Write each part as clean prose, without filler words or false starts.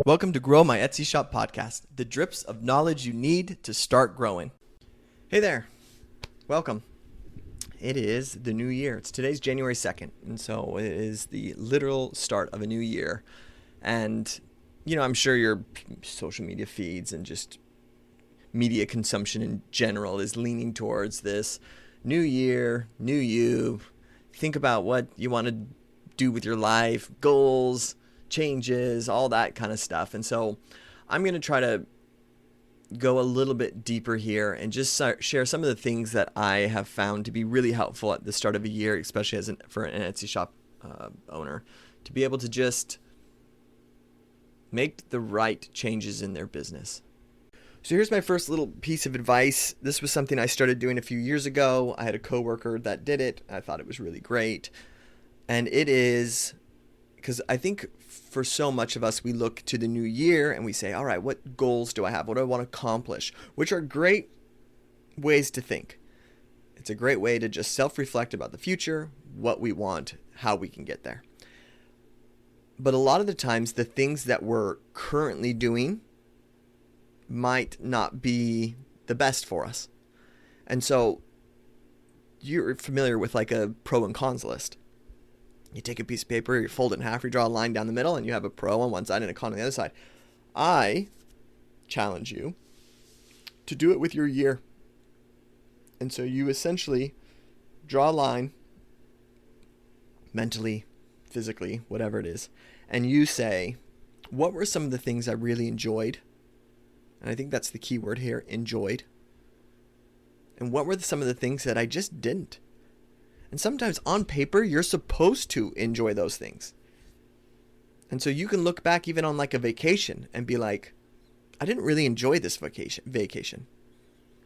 Welcome to Grow My Etsy Shop podcast, the drips of knowledge you need to start growing. Hey there, welcome. It is the new year. Today's January 2nd, and so it is the literal start of a new year. And, I'm sure your social media feeds and just media consumption in general is leaning towards this new year, new you. Think about what you want to do with your life, goals, changes, all that kind of stuff. And so I'm going to try to go a little bit deeper here and just share some of the things that I have found to be really helpful at the start of a year, especially for an Etsy shop owner, to be able to just make the right changes in their business. So here's my first little piece of advice. This was something I started doing a few years ago. I had a coworker that did it. I thought it was really great. And it is because I think for so much of us, we look to the new year and we say, all right, what goals do I have? What do I want to accomplish? Which are great ways to think. It's a great way to just self-reflect about the future, what we want, how we can get there. But a lot of the times, the things that we're currently doing might not be the best for us. And so you're familiar with like a pro and cons list. You take a piece of paper, you fold it in half, you draw a line down the middle, and you have a pro on one side and a con on the other side. I challenge you to do it with your year. And so you essentially draw a line, mentally, physically, whatever it is, and you say, what were some of the things I really enjoyed? And I think that's the key word here, enjoyed. And what were some of the things that I just didn't? And sometimes on paper, you're supposed to enjoy those things. And so you can look back even on like a vacation and be like, I didn't really enjoy this vacation.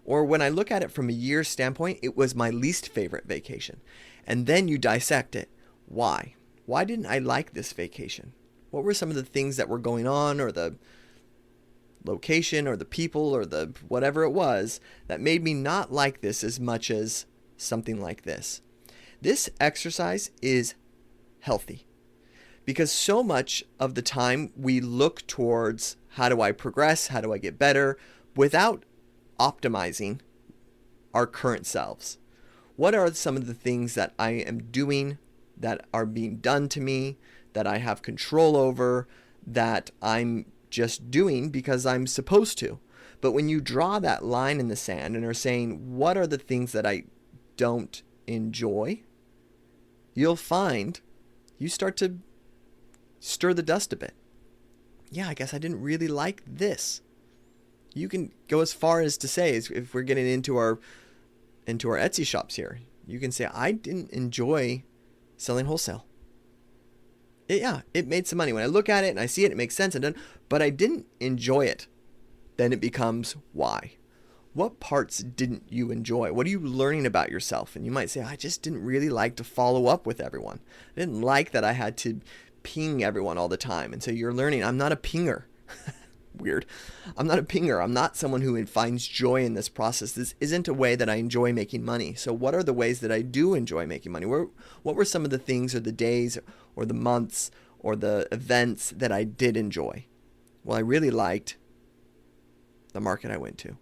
Or when I look at it from a year standpoint, it was my least favorite vacation. And then you dissect it. Why? Why didn't I like this vacation? What were some of the things that were going on, or the location or the people or the whatever it was that made me not like this as much as something like this? This exercise is healthy because so much of the time we look towards how do I progress, how do I get better, without optimizing our current selves. What are some of the things that I am doing that are being done to me, that I have control over, that I'm just doing because I'm supposed to? But when you draw that line in the sand and are saying, what are the things that I don't enjoy, you'll find you start to stir the dust a bit. Yeah, I guess I didn't really like this. You can go as far as to say, if we're getting into our Etsy shops here, you can say, I didn't enjoy selling wholesale. It made some money. When I look at it and I see it, it makes sense, but I didn't enjoy it. Then it becomes why. What parts didn't you enjoy? What are you learning about yourself? And you might say, I just didn't really like to follow up with everyone. I didn't like that I had to ping everyone all the time. And so you're learning, I'm not a pinger. Weird. I'm not a pinger. I'm not someone who finds joy in this process. This isn't a way that I enjoy making money. So what are the ways that I do enjoy making money? What were some of the things or the days or the months or the events that I did enjoy? Well, I really liked the market I went to.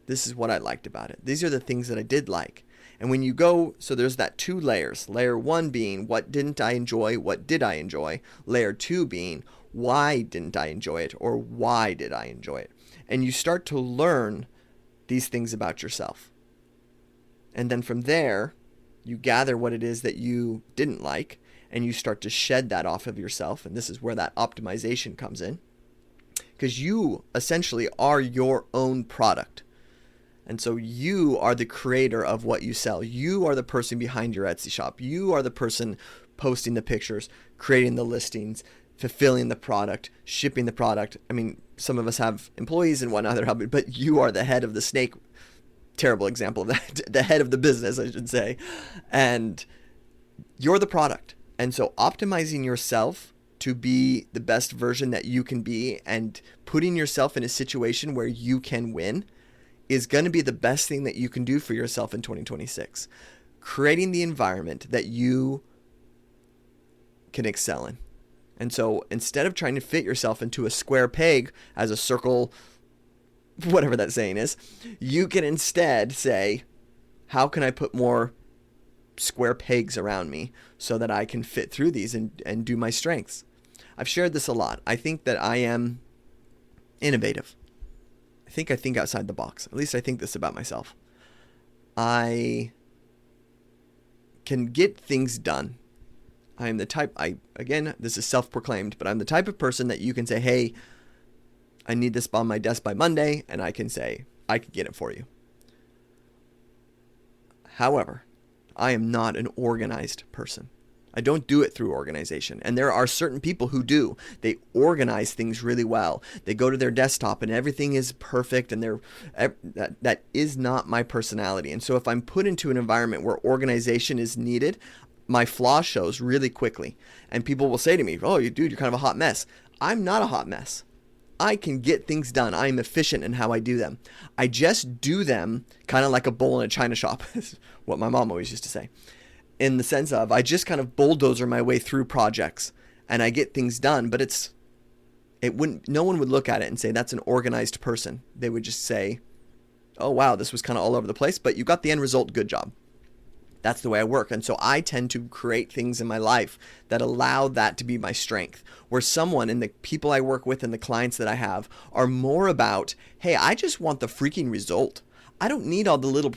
This is what I liked about it. These are the things that I did like. And when you go, so there's that two layers. Layer one being, what didn't I enjoy? What did I enjoy? Layer two being, why didn't I enjoy it? Or why did I enjoy it? And you start to learn these things about yourself. And then from there, you gather what it is that you didn't like, and you start to shed that off of yourself. And this is where that optimization comes in. Because you essentially are your own product. And so you are the creator of what you sell. You are the person behind your Etsy shop. You are the person posting the pictures, creating the listings, fulfilling the product, shipping the product. I mean, some of us have employees and whatnot that are helping, but you are the head of the snake. Terrible example of that. The head of the business, I should say. And you're the product. And so optimizing yourself to be the best version that you can be and putting yourself in a situation where you can win is going to be the best thing that you can do for yourself in 2026. Creating the environment that you can excel in. And so instead of trying to fit yourself into a square peg as a circle, whatever that saying is, you can instead say, how can I put more square pegs around me so that I can fit through these and do my strengths? I've shared this a lot. I think that I am innovative. I think outside the box. At least I think this about myself. I can get things done. I am the type, again, this is self-proclaimed, but I'm the type of person that you can say, hey, I need this on my desk by Monday, and I can say, I can get it for you. However, I am not an organized person. I don't do it through organization. And there are certain people who do. They organize things really well. They go to their desktop and everything is perfect, and that is not my personality. And so if I'm put into an environment where organization is needed, my flaw shows really quickly. And people will say to me, oh, you're kind of a hot mess. I'm not a hot mess. I can get things done. I am efficient in how I do them. I just do them kind of like a bull in a china shop, is what my mom always used to say. In the sense of, I just kind of bulldozer my way through projects and I get things done, but no one would look at it and say that's an organized person. They would just say, oh wow, this was kind of all over the place, but you got the end result, good job. That's the way I work. And so I tend to create things in my life that allow that to be my strength, where someone and the people I work with and the clients that I have are more about, hey, I just want the freaking result. I don't need all the little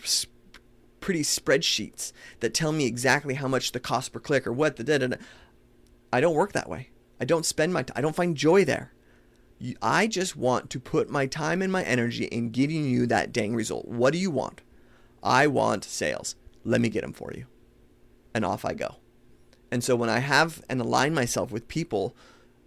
pretty spreadsheets that tell me exactly how much the cost per click or what the da-da-da. I don't work that way. I don't spend my time. I don't find joy there. I just want to put my time and my energy in getting you that dang result. What do you want? I want sales. Let me get them for you. And off I go. And so when I have and align myself with people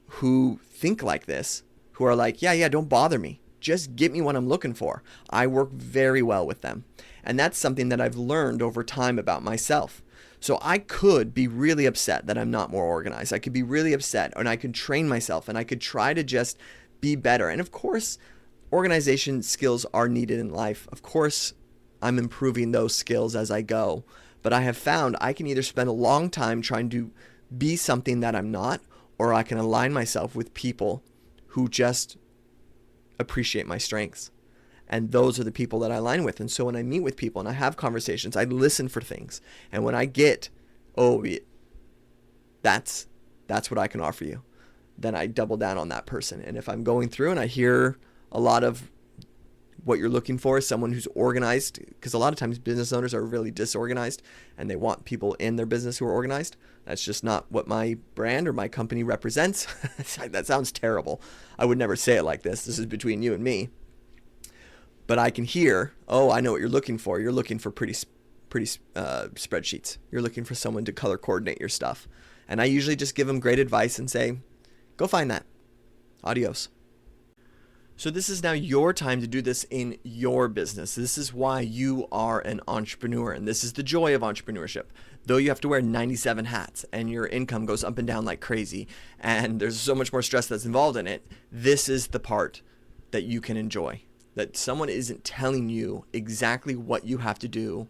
who think like this, who are like, yeah, don't bother me. Just get me what I'm looking for. I work very well with them. And that's something that I've learned over time about myself. So I could be really upset that I'm not more organized. I could be really upset, and I could train myself, and I could try to just be better. And of course, organization skills are needed in life. Of course, I'm improving those skills as I go. But I have found I can either spend a long time trying to be something that I'm not, or I can align myself with people who just appreciate my strengths. And those are the people that I align with. And so when I meet with people and I have conversations, I listen for things. And when I get, that's what I can offer you, then I double down on that person. And if I'm going through and I hear a lot of what you're looking for is someone who's organized, because a lot of times business owners are really disorganized and they want people in their business who are organized. That's just not what my brand or my company represents. That sounds terrible. I would never say it like this. This is between you and me. But I can hear, I know what you're looking for. You're looking for pretty spreadsheets. You're looking for someone to color coordinate your stuff. And I usually just give them great advice and say, go find that. Adios. So this is now your time to do this in your business. This is why you are an entrepreneur, and this is the joy of entrepreneurship. Though you have to wear 97 hats and your income goes up and down like crazy, and there's so much more stress that's involved in it, this is the part that you can enjoy. That someone isn't telling you exactly what you have to do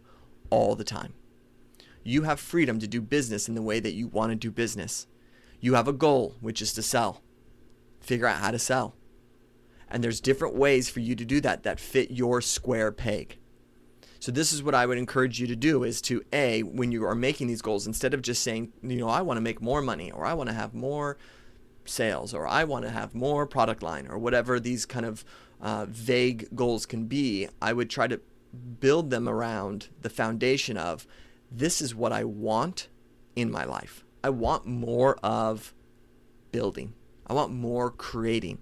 all the time. You have freedom to do business in the way that you want to do business. You have a goal, which is to sell. Figure out how to sell. And there's different ways for you to do that fit your square peg. So this is what I would encourage you to do, is to, when you are making these goals, instead of just saying, I want to make more money, or I want to have more sales, or I want to have more product line, or whatever these kind of vague goals can be, I would try to build them around the foundation of, this is what I want in my life. I want more of building. I want more creating.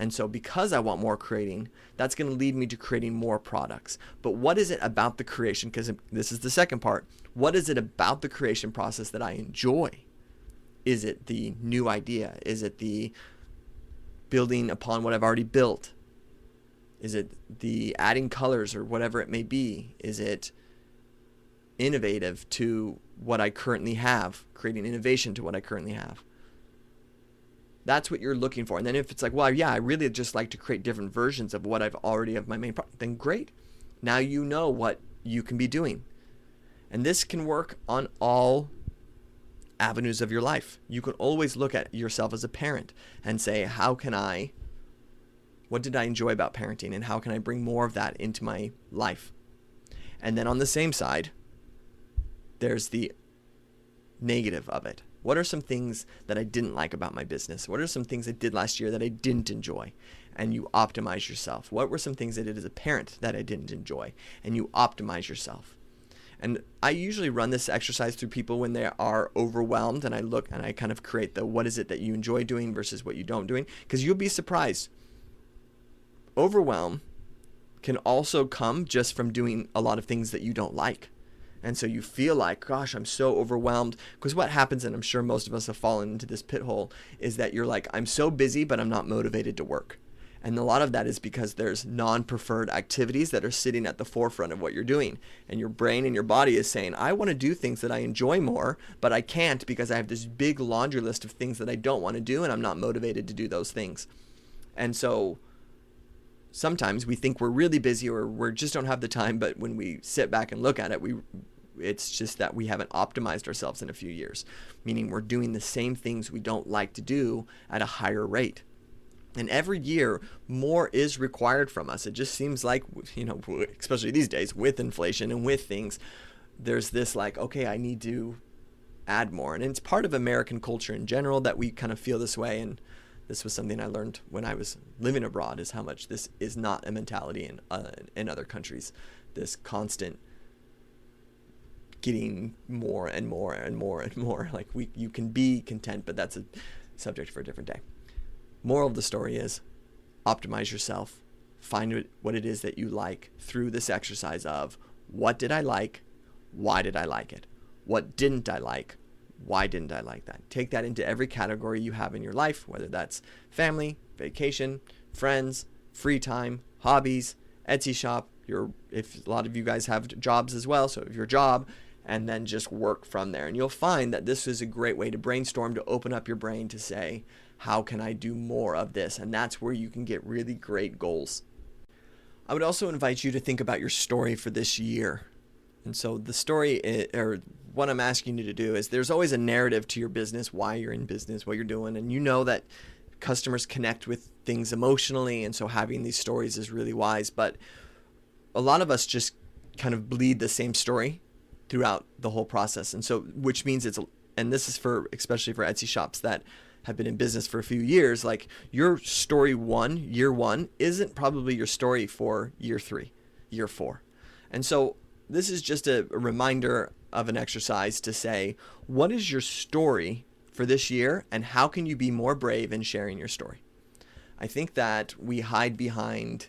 And so because I want more creating, that's going to lead me to creating more products. But what is it about the creation? Because this is the second part. What is it about the creation process that I enjoy? Is it the new idea? Is it the building upon what I've already built? Is it the adding colors or whatever it may be? Is it innovative to what I currently have, creating innovation to what I currently have? That's what you're looking for. And then if it's like, well, yeah, I really just like to create different versions of what I've already of my main product, then great. Now you know what you can be doing. And this can work on all avenues of your life. You can always look at yourself as a parent and say, what did I enjoy about parenting, and how can I bring more of that into my life? And then on the same side, there's the negative of it. What are some things that I didn't like about my business? What are some things I did last year that I didn't enjoy? And you optimize yourself. What were some things I did as a parent that I didn't enjoy? And you optimize yourself. And I usually run this exercise through people when they are overwhelmed, and I look and I kind of create the what is it that you enjoy doing versus what you don't doing, because you'll be surprised. Overwhelm can also come just from doing a lot of things that you don't like. And so you feel like, gosh, I'm so overwhelmed. Because what happens, and I'm sure most of us have fallen into this pit hole, is that you're like, I'm so busy, but I'm not motivated to work. And a lot of that is because there's non-preferred activities that are sitting at the forefront of what you're doing. And your brain and your body is saying, I want to do things that I enjoy more, but I can't because I have this big laundry list of things that I don't want to do, and I'm not motivated to do those things. And so sometimes we think we're really busy or we just don't have the time, but when we sit back and look at it, it's just that we haven't optimized ourselves in a few years, meaning we're doing the same things we don't like to do at a higher rate. And every year, more is required from us. It just seems like, especially these days with inflation and with things, there's this like, okay, I need to add more. And it's part of American culture in general that we kind of feel this way. And this was something I learned when I was living abroad, is how much this is not a mentality in other countries. This constant getting more and more and more and more. Like you can be content, but that's a subject for a different day. Moral of the story is optimize yourself. Find what it is that you like through this exercise of what did I like? Why did I like it? What didn't I like? Why didn't I like that? Take that into every category you have in your life, whether that's family, vacation, friends, free time, hobbies, Etsy shop, if a lot of you guys have jobs as well, so your job, and then just work from there. And you'll find that this is a great way to brainstorm, to open up your brain to say, how can I do more of this? And that's where you can get really great goals. I would also invite you to think about your story for this year. And so the story, or what I'm asking you to do, is there's always a narrative to your business, why you're in business, what you're doing. And you know that customers connect with things emotionally, and so having these stories is really wise. But a lot of us just kind of bleed the same story throughout the whole process. And so, which means and this is especially for Etsy shops that have been in business for a few years, like your story year one, isn't probably your story for year 3, year 4. And so this is just a reminder of an exercise to say, what is your story for this year, and how can you be more brave in sharing your story? I think that we hide behind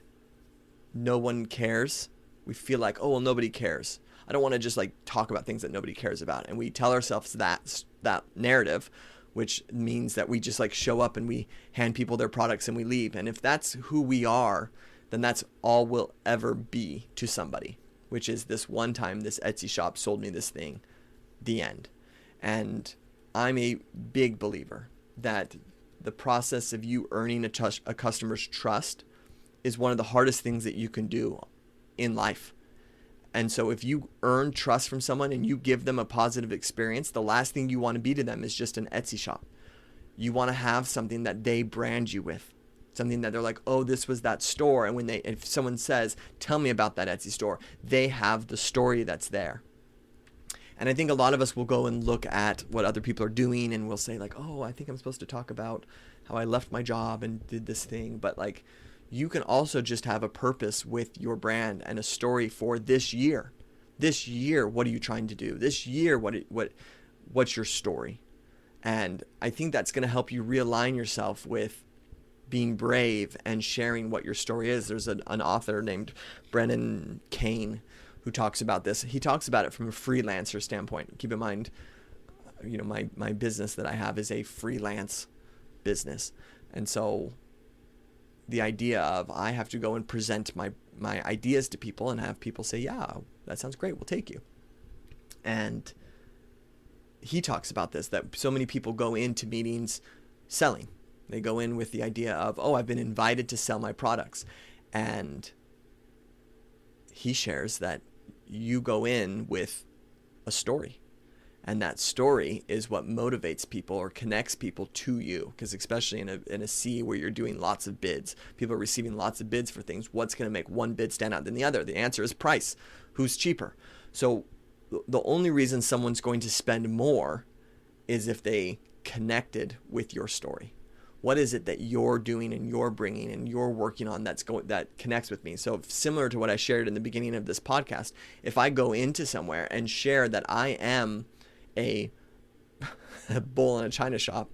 no one cares. We feel like, oh, well, nobody cares. I don't want to just like talk about things that nobody cares about. And we tell ourselves that narrative, which means that we just like show up and we hand people their products and we leave. And if that's who we are, then that's all we'll ever be to somebody, which is this one time this Etsy shop sold me this thing, the end. And I'm a big believer that the process of you earning a customer's trust is one of the hardest things that you can do in life. And so if you earn trust from someone and you give them a positive experience, the last thing you want to be to them is just an Etsy shop. You want to have something that they brand you with, something that they're like, oh, this was that store. And if someone says, tell me about that Etsy store, they have the story that's there. And I think a lot of us will go and look at what other people are doing and we'll say like, oh, I think I'm supposed to talk about how I left my job and did this thing. But like, you can also just have a purpose with your brand and a story for this year. This year, what are you trying to do? This year, what's your story? And I think that's going to help you realign yourself with being brave and sharing what your story is. There's an author named Brennan Kane who talks about this. He talks about it from a freelancer standpoint. Keep in mind, my business that I have is a freelance business. And so the idea of I have to go and present my ideas to people and have people say, yeah, that sounds great, we'll take you. And he talks about this, that so many people go into meetings selling. They go in with the idea of, oh, I've been invited to sell my products. And he shares that you go in with a story. And that story is what motivates people or connects people to you. Because especially in a sea where you're doing lots of bids, people are receiving lots of bids for things. What's going to make one bid stand out than the other? The answer is price. Who's cheaper? So the only reason someone's going to spend more is if they connected with your story. What is it that you're doing and you're bringing and you're working on that connects with me? So similar to what I shared in the beginning of this podcast, if I go into somewhere and share that I am a bull in a china shop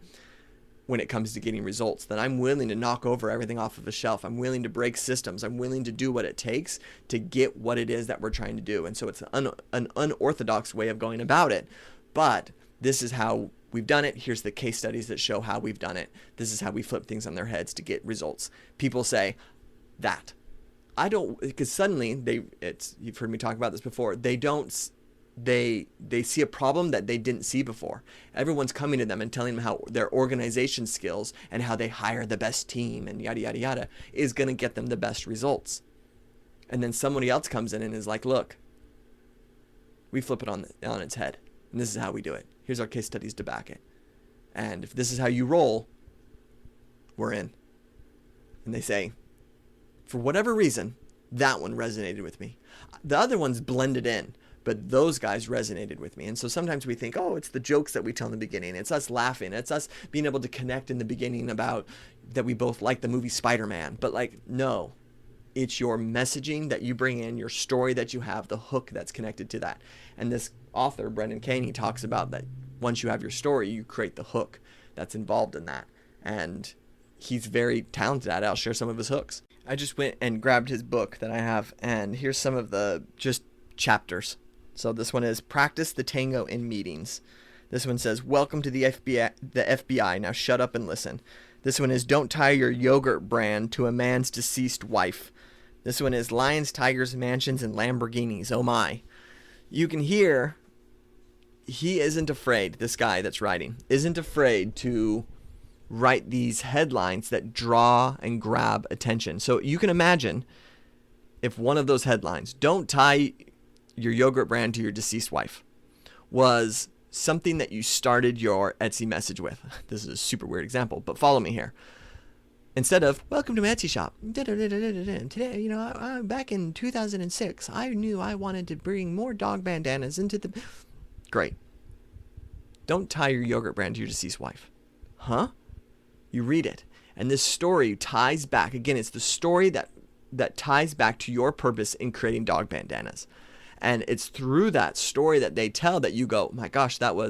when it comes to getting results, then I'm willing to knock over everything off of a shelf. I'm willing to break systems. I'm willing to do what it takes to get what it is that we're trying to do. And so it's an unorthodox way of going about it, but this is how we've done it. Here's the case studies that show how we've done it. This is how we flip things on their heads to get results. People say that. I don't, because suddenly you've heard me talk about this before. They see a problem that they didn't see before. Everyone's coming to them and telling them how their organization skills and how they hire the best team and yada, yada, yada is going to get them the best results. And then somebody else comes in and is like, look, we flip it on its head. And this is how we do it. Here's our case studies to back it. And if this is how you roll, we're in. And they say, for whatever reason, that one resonated with me. The other ones blended in, but those guys resonated with me. And so sometimes we think, oh, it's the jokes that we tell in the beginning. It's us laughing. It's us being able to connect in the beginning about that we both like the movie Spider-Man. But like, no, it's your messaging that you bring in, your story that you have, the hook that's connected to that. And this author, Brendan Kane, he talks about that once you have your story, you create the hook that's involved in that. And he's very talented at it. I'll share some of his hooks. I just went and grabbed his book that I have, and here's some of the just chapters. So this one is Practice the Tango in Meetings. This one says, Welcome to the FBI. Now shut up and listen. This one is Don't tie your yogurt brand to a man's deceased wife. This one is Lions, Tigers, Mansions, and Lamborghinis. Oh my. You can hear he isn't afraid, this guy that's writing, isn't afraid to write these headlines that draw and grab attention. So you can imagine if one of those headlines, Don't tie your yogurt brand to your deceased wife, was something that you started your Etsy message with. This is a super weird example, but follow me here. Instead of, welcome to my Etsy shop. Today, back in 2006, I knew I wanted to bring more dog bandanas into the... Great. Don't tie your yogurt brand to your deceased wife. Huh? You read it. And this story ties back. Again, it's the story that ties back to your purpose in creating dog bandanas. And it's through that story that they tell that you go, my gosh, I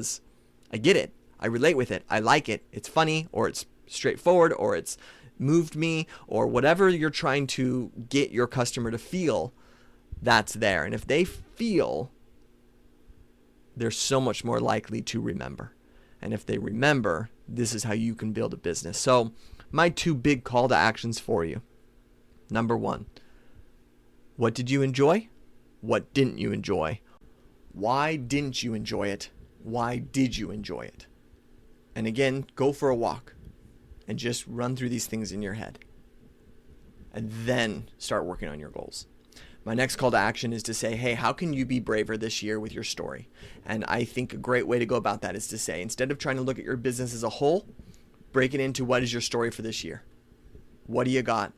get it. I relate with it. I like it. It's funny, or it's straightforward, or it's moved me, or whatever you're trying to get your customer to feel, that's there. And if they feel, they're so much more likely to remember. And if they remember, this is how you can build a business. So my 2 big call to actions for you. Number 1, what did you enjoy? What didn't you enjoy? Why didn't you enjoy it? Why did you enjoy it? And again, go for a walk and just run through these things in your head. And then start working on your goals. My next call to action is to say, hey, how can you be braver this year with your story? And I think a great way to go about that is to say, instead of trying to look at your business as a whole, break it into what is your story for this year? What do you got?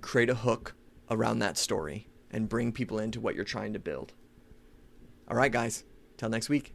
Create a hook around that story and bring people into what you're trying to build. All right, guys, till next week.